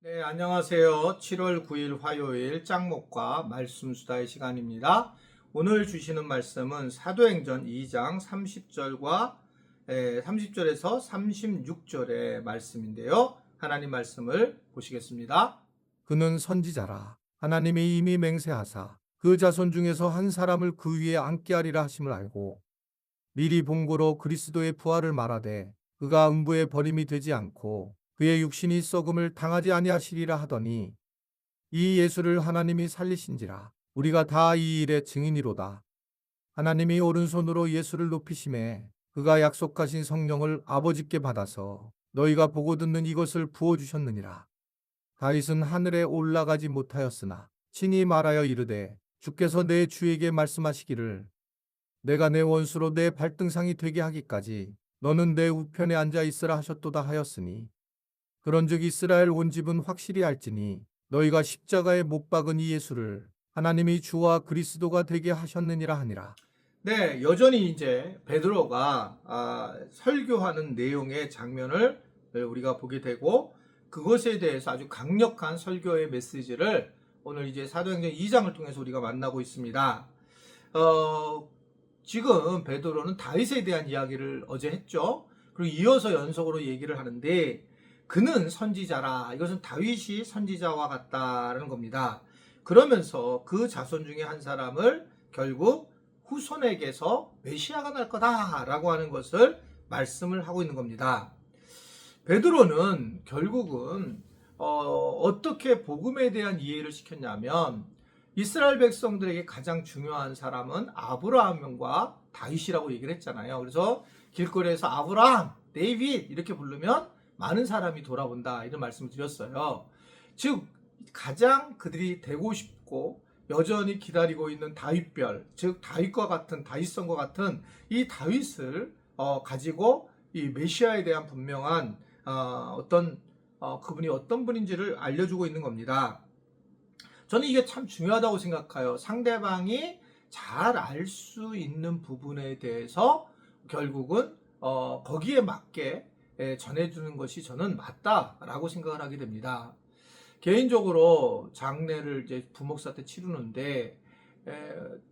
네, 안녕하세요. 7월 9일 화요일 짱목과 말씀 수다의 시간입니다. 오늘 주시는 말씀은 사도행전 2장 30절과 30절에서 36절의 말씀인데요. 하나님 말씀을 보시겠습니다. 그는 선지자라. 하나님이 이미 맹세하사 그 자손 중에서 한 사람을 그 위에 앉게 하리라 하심을 알고 미리 본고로 그리스도의 부활을 말하되 그가 음부에 버림이 되지 않고 그의 육신이 썩음을 당하지 아니하시리라 하더니 이 예수를 하나님이 살리신지라. 우리가 다 이 일의 증인이로다. 하나님이 오른손으로 예수를 높이심에 그가 약속하신 성령을 아버지께 받아서 너희가 보고 듣는 이것을 부어주셨느니라. 다윗은 하늘에 올라가지 못하였으나 친히 말하여 이르되 주께서 내 주에게 말씀하시기를 내가 내 원수로 내 발등상이 되게 하기까지 너는 내 우편에 앉아 있으라 하셨도다 하였으니 그런즉 이스라엘 온 집은 확실히 알지니 너희가 십자가에 못 박은 이 예수를 하나님이 주와 그리스도가 되게 하셨느니라 하니라. 네, 여전히 이제 베드로가 설교하는 내용의 장면을 우리가 보게 되고 그것에 대해서 아주 강력한 설교의 메시지를 오늘 이제 사도행전 2장을 통해서 우리가 만나고 있습니다. 지금 베드로는 다윗에 대한 이야기를 어제 했죠. 그리고 이어서 연속으로 얘기를 하는데 그는 선지자라. 이것은 다윗이 선지자와 같다라는 겁니다. 그러면서 그 자손 중에 한 사람을 결국 후손에게서 메시아가 날 거다라고 하는 것을 말씀을 하고 있는 겁니다. 베드로는 결국은 어떻게 복음에 대한 이해를 시켰냐면 이스라엘 백성들에게 가장 중요한 사람은 아브라함과 다윗이라고 얘기를 했잖아요. 그래서 길거리에서 아브라함, 데이빗 이렇게 부르면 많은 사람이 돌아본다 이런 말씀을 드렸어요. 즉 가장 그들이 되고 싶고 여전히 기다리고 있는 다윗별, 즉 다윗과 같은 다윗성과 같은 이 다윗을 가지고 이 메시아에 대한 분명한 그분이 어떤 분인지를 알려주고 있는 겁니다. 저는 이게 참 중요하다고 생각해요. 상대방이 잘 알 수 있는 부분에 대해서 결국은 거기에 맞게 전해주는 것이 저는 맞다라고 생각을 하게 됩니다. 개인적으로 장례를 이제 부목사 때 치르는데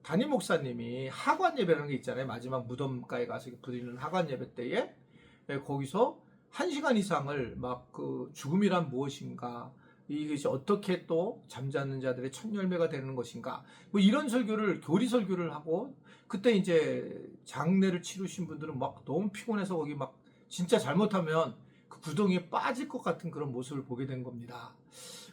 담임 목사님이 하관 예배라는 게 있잖아요. 마지막 무덤가에 가서 드리는 하관 예배 때에 거기서 1시간 이상을 막 그 죽음이란 무엇인가, 이것이 어떻게 또 잠자는 자들의 첫 열매가 되는 것인가, 뭐 이런 설교를 교리 설교를 하고, 그때 이제 장례를 치르신 분들은 막 너무 피곤해서 거기 막 진짜 잘못하면 그 구덩이에 빠질 것 같은 그런 모습을 보게 된 겁니다.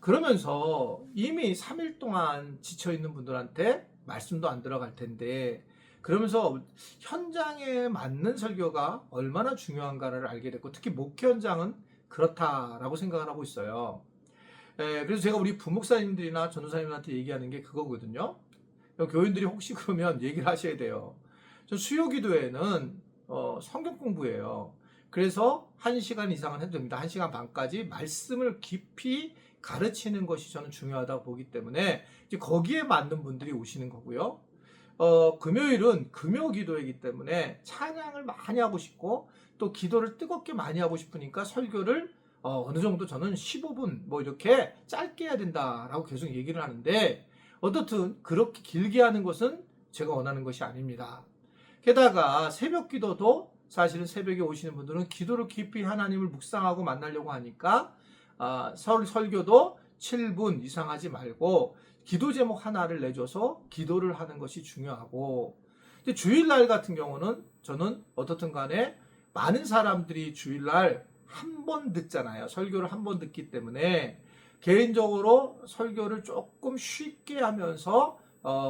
그러면서 이미 3일 동안 지쳐있는 분들한테 말씀도 안 들어갈 텐데, 그러면서 현장에 맞는 설교가 얼마나 중요한가를 알게 됐고, 특히 목회 현장은 그렇다라고 생각을 하고 있어요. 그래서 제가 우리 부목사님들이나 전도사님한테 얘기하는 게 그거거든요. 교인들이 혹시 그러면 얘기를 하셔야 돼요. 저 수요기도에는 성경 공부예요. 그래서 1시간 이상은 해도 됩니다. 1시간 반까지 말씀을 깊이 가르치는 것이 저는 중요하다고 보기 때문에 이제 거기에 맞는 분들이 오시는 거고요. 금요일은 금요 기도이기 때문에 찬양을 많이 하고 싶고 또 기도를 뜨겁게 많이 하고 싶으니까 설교를 어느 정도 저는 15분 뭐 이렇게 짧게 해야 된다라고 계속 얘기를 하는데, 어떻든 그렇게 길게 하는 것은 제가 원하는 것이 아닙니다. 게다가 새벽 기도도 사실은 새벽에 오시는 분들은 기도를 깊이 하나님을 묵상하고 만나려고 하니까 설교도 7분 이상 하지 말고 기도 제목 하나를 내줘서 기도를 하는 것이 중요하고, 근데 주일날 같은 경우는 저는 어떻든 간에 많은 사람들이 주일날 한 번 듣잖아요. 설교를 한 번 듣기 때문에 개인적으로 설교를 조금 쉽게 하면서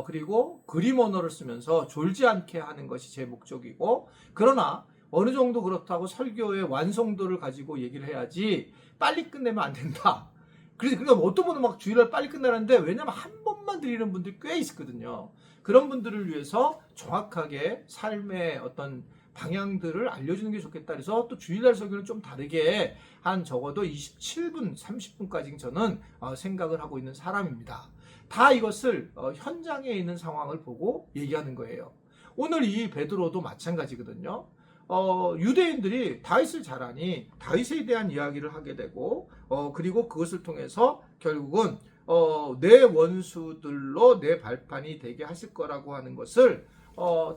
그리고 그림 언어를 쓰면서 졸지 않게 하는 것이 제 목적이고, 그러나 어느 정도 그렇다고 설교의 완성도를 가지고 얘기를 해야지 빨리 끝내면 안 된다. 그러니까 어떤 분은 막 주일날 빨리 끝나는데, 왜냐면 한 번만 드리는 분들이 꽤 있거든요. 그런 분들을 위해서 정확하게 삶의 어떤 방향들을 알려주는 게 좋겠다. 그래서 또 주일날 설교는 좀 다르게 한 적어도 27분, 30분까지 저는 생각을 하고 있는 사람입니다. 다 이것을 현장에 있는 상황을 보고 얘기하는 거예요. 오늘 이 베드로도 마찬가지거든요. 유대인들이 다윗을 잘 아니 다윗에 대한 이야기를 하게 되고 그리고 그것을 통해서 결국은 내 원수들로 내 발판이 되게 하실 거라고 하는 것을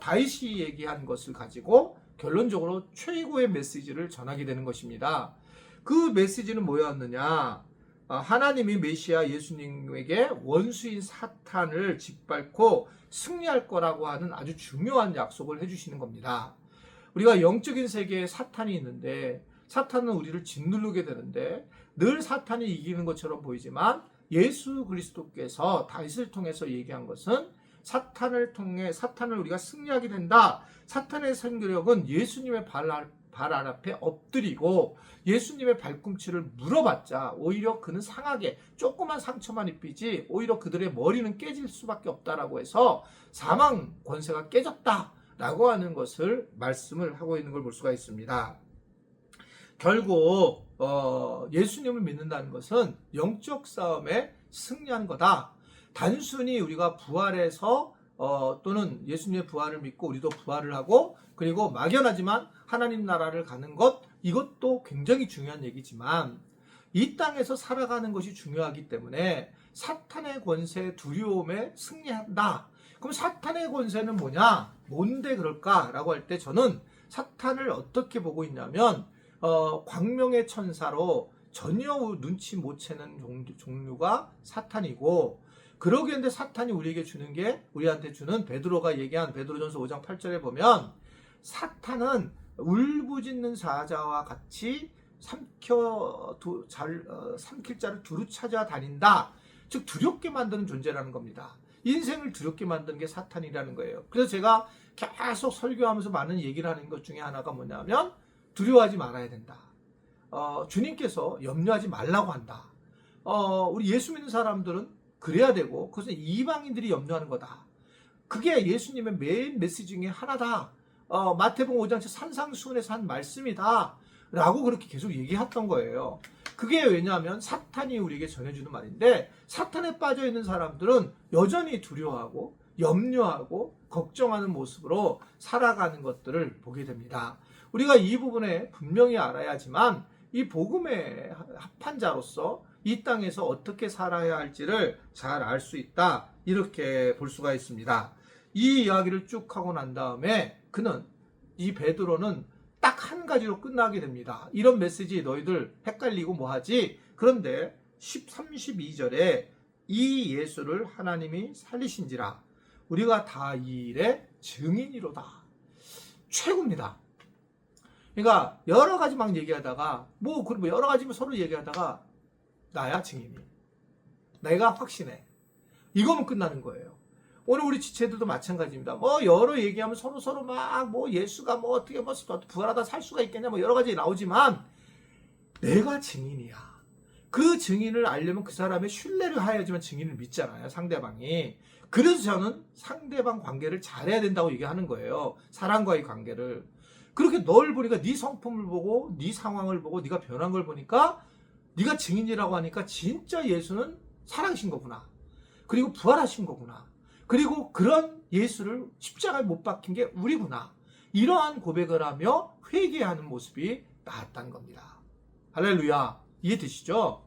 다윗이 얘기한 것을 가지고 결론적으로 최고의 메시지를 전하게 되는 것입니다. 그 메시지는 뭐였느냐? 하나님이 메시아 예수님에게 원수인 사탄을 짓밟고 승리할 거라고 하는 아주 중요한 약속을 해주시는 겁니다. 우리가 영적인 세계에 사탄이 있는데 사탄은 우리를 짓누르게 되는데 늘 사탄이 이기는 것처럼 보이지만 예수 그리스도께서 다윗을 통해서 얘기한 것은 사탄을 통해 사탄을 우리가 승리하게 된다. 사탄의 승리력은 예수님의 발 앞에 엎드리고 예수님의 발꿈치를 물어봤자 오히려 그는 상하게 조그만 상처만 입히지 오히려 그들의 머리는 깨질 수밖에 없다라고 해서 사망 권세가 깨졌다라고 하는 것을 말씀을 하고 있는 걸 볼 수가 있습니다. 결국 예수님을 믿는다는 것은 영적 싸움에 승리하는 거다. 단순히 우리가 부활해서 또는 예수님의 부활을 믿고 우리도 부활을 하고 그리고 막연하지만 하나님 나라를 가는 것 이것도 굉장히 중요한 얘기지만 이 땅에서 살아가는 것이 중요하기 때문에 사탄의 권세 두려움에 승리한다. 그럼 사탄의 권세는 뭐냐? 뭔데 그럴까라고 할 때 저는 사탄을 어떻게 보고 있냐면 광명의 천사로 전혀 눈치 못 채는 종류가 사탄이고 그러기에 사탄이 우리에게 주는 게 우리한테 주는 베드로가 얘기한 베드로전서 5장 8절에 보면 사탄은 울부짖는 사자와 같이 삼킬 자를 두루 찾아다닌다. 즉 두렵게 만드는 존재라는 겁니다. 인생을 두렵게 만드는 게 사탄이라는 거예요. 그래서 제가 계속 설교하면서 많은 얘기를 하는 것 중에 하나가 뭐냐면 두려워하지 말아야 된다. 주님께서 염려하지 말라고 한다. 우리 예수 믿는 사람들은 그래야 되고 그것은 이방인들이 염려하는 거다. 그게 예수님의 메인 메시지 중에 하나다. 마태복음 5장 산상수훈에서 한 말씀이다. 라고 그렇게 계속 얘기했던 거예요. 그게 왜냐하면 사탄이 우리에게 전해주는 말인데 사탄에 빠져있는 사람들은 여전히 두려워하고 염려하고 걱정하는 모습으로 살아가는 것들을 보게 됩니다. 우리가 이 부분에 분명히 알아야지만 이 복음의 합한 자로서 이 땅에서 어떻게 살아야 할지를 잘 알 수 있다. 이렇게 볼 수가 있습니다. 이 이야기를 쭉 하고 난 다음에 그는 이 베드로는 딱 한 가지로 끝나게 됩니다. 이런 메시지 너희들 헷갈리고 뭐하지? 그런데 32절에 이 예수를 하나님이 살리신지라 우리가 다 이 일의 증인이로다. 최고입니다. 그러니까 여러 가지 막 얘기하다가 뭐 여러 가지 서로 얘기하다가 나야 증인이. 내가 확신해. 이거면 끝나는 거예요. 오늘 우리 지체들도 마찬가지입니다. 뭐 여러 얘기하면 서로 막 뭐 예수가 뭐 어떻게 뭐 부활하다 살 수가 있겠냐 뭐 여러 가지 나오지만 내가 증인이야. 그 증인을 알려면 그 사람의 신뢰를 해야지만 증인을 믿잖아요. 상대방이. 그래서 저는 상대방 관계를 잘해야 된다고 얘기하는 거예요. 사람과의 관계를. 그렇게 널 보니까 네 성품을 보고 네 상황을 보고 네가 변한 걸 보니까 네가 증인이라고 하니까 진짜 예수는 살아계신 거구나. 그리고 부활하신 거구나. 그리고 그런 예수를 십자가에 못 박힌 게 우리구나. 이러한 고백을 하며 회개하는 모습이 나왔다는 겁니다. 할렐루야. 이해되시죠?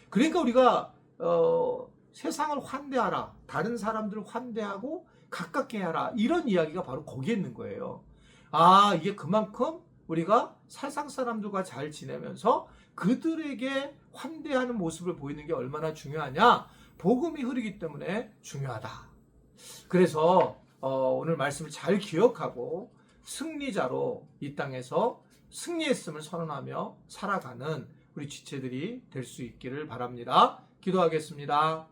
그러니까 우리가 세상을 환대하라. 다른 사람들을 환대하고 가깝게 하라. 이런 이야기가 바로 거기에 있는 거예요. 이게 그만큼 우리가 세상 사람들과 잘 지내면서 그들에게 환대하는 모습을 보이는 게 얼마나 중요하냐? 복음이 흐르기 때문에 중요하다. 그래서 오늘 말씀을 잘 기억하고 승리자로 이 땅에서 승리했음을 선언하며 살아가는 우리 지체들이 될 수 있기를 바랍니다. 기도하겠습니다.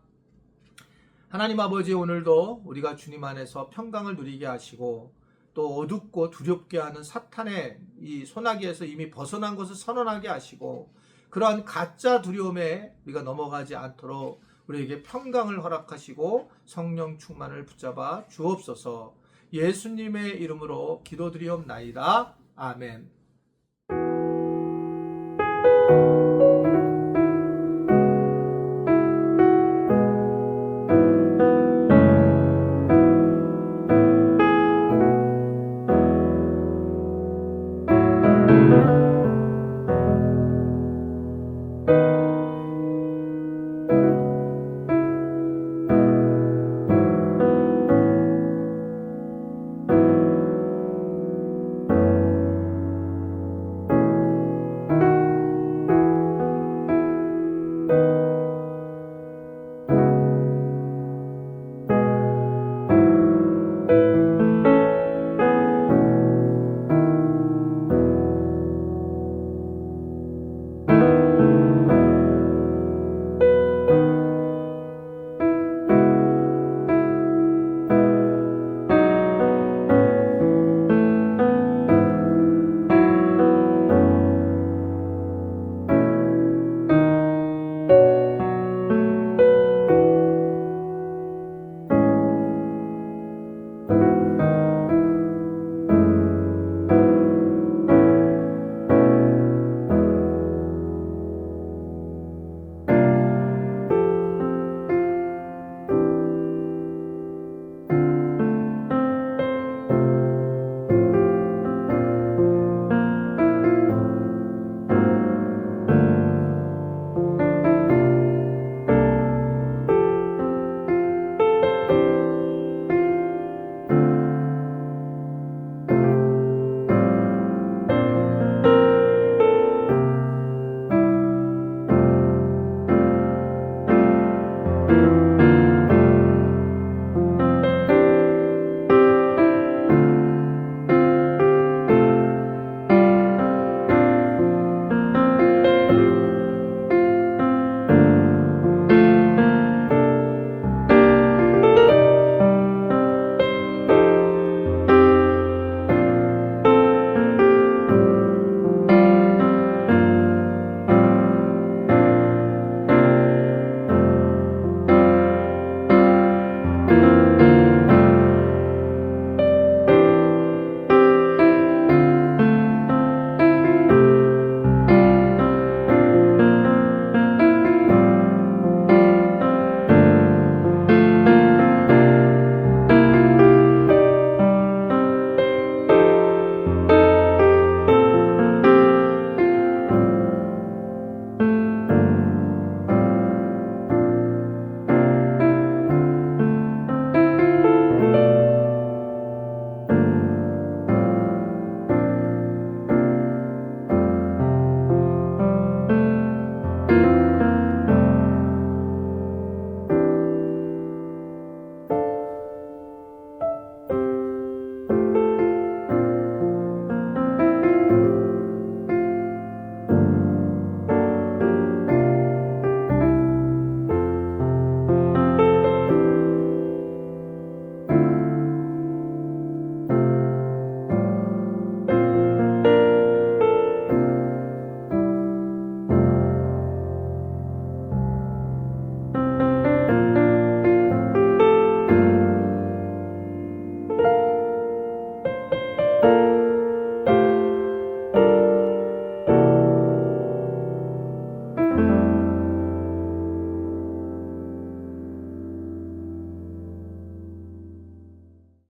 하나님 아버지, 오늘도 우리가 주님 안에서 평강을 누리게 하시고 또 어둡고 두렵게 하는 사탄의 이 소나기에서 이미 벗어난 것을 선언하게 하시고 그러한 가짜 두려움에 우리가 넘어가지 않도록 우리에게 평강을 허락하시고 성령 충만을 붙잡아 주옵소서. 예수님의 이름으로 기도드리옵나이다. 아멘.